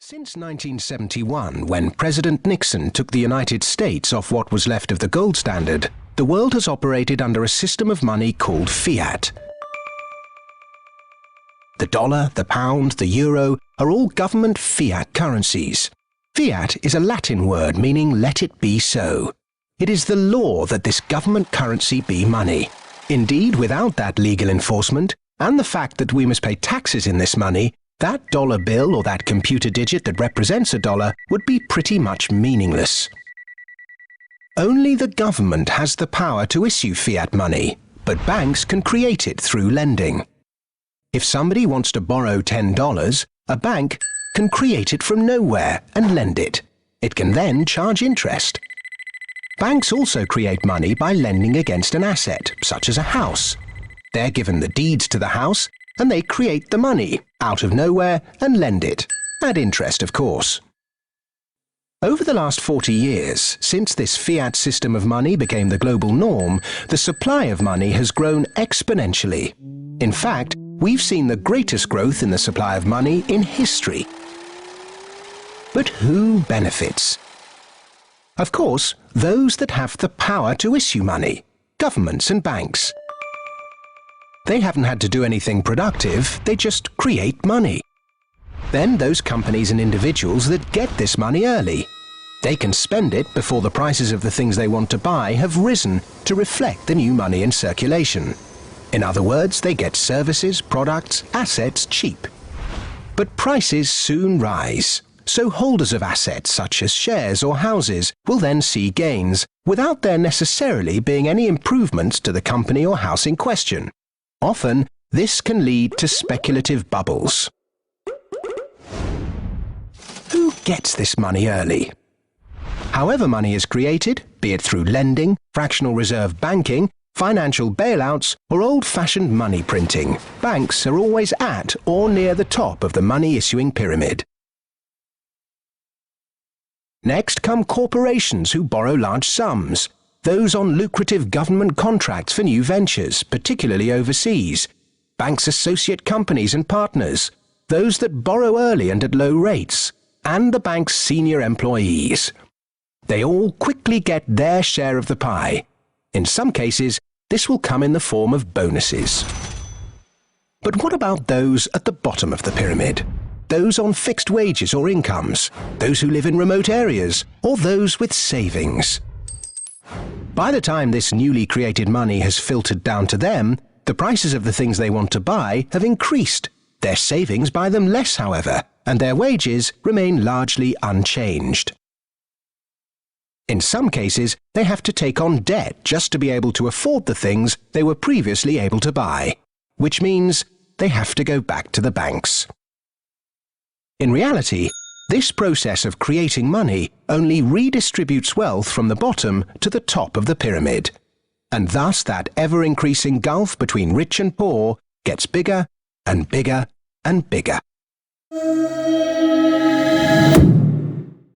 Since 1971, when President Nixon took the United States off what was left of the gold standard, the world has operated under a system of money called fiat. The dollar, the pound, the euro are all government fiat currencies. Fiat is a Latin word meaning let it be so. It is the law that this government currency be money. Indeed, without that legal enforcement, and the fact that we must pay taxes in this money, that dollar bill or that computer digit that represents a dollar would be pretty much meaningless. Only the government has the power to issue fiat money, but banks can create it through lending. If somebody wants to borrow $10, a bank can create it from nowhere and lend it. It can then charge interest. Banks also create money by lending against an asset, such as a house. They're given the deeds to the house, and they create the money out of nowhere and lend it, at interest of course. Over the last 40 years, since this fiat system of money became the global norm, the supply of money has grown exponentially. In fact, we've seen the greatest growth in the supply of money in history. But who benefits? Of course, those that have the power to issue money, governments and banks. They haven't had to do anything productive, they just create money. Then those companies and individuals that get this money early. They can spend it before the prices of the things they want to buy have risen to reflect the new money in circulation. In other words, they get services, products, assets cheap. But prices soon rise, so holders of assets such as shares or houses will then see gains without there necessarily being any improvements to the company or house in question. Often, this can lead to speculative bubbles. Who gets this money early? However money is created, be it through lending, fractional reserve banking, financial bailouts, or old-fashioned money printing, banks are always at or near the top of the money-issuing pyramid. Next come corporations who borrow large sums. Those on lucrative government contracts for new ventures, particularly overseas. Banks' associate companies and partners. Those that borrow early and at low rates. And the bank's senior employees. They all quickly get their share of the pie. In some cases, this will come in the form of bonuses. But what about those at the bottom of the pyramid? Those on fixed wages or incomes? Those who live in remote areas? Or those with savings? By the time this newly created money has filtered down to them, the prices of the things they want to buy have increased. Their savings buy them less, however, and their wages remain largely unchanged. In some cases, they have to take on debt just to be able to afford the things they were previously able to buy, which means they have to go back to the banks. In reality, this process of creating money only redistributes wealth from the bottom to the top of the pyramid, and thus that ever-increasing gulf between rich and poor gets bigger and bigger and bigger.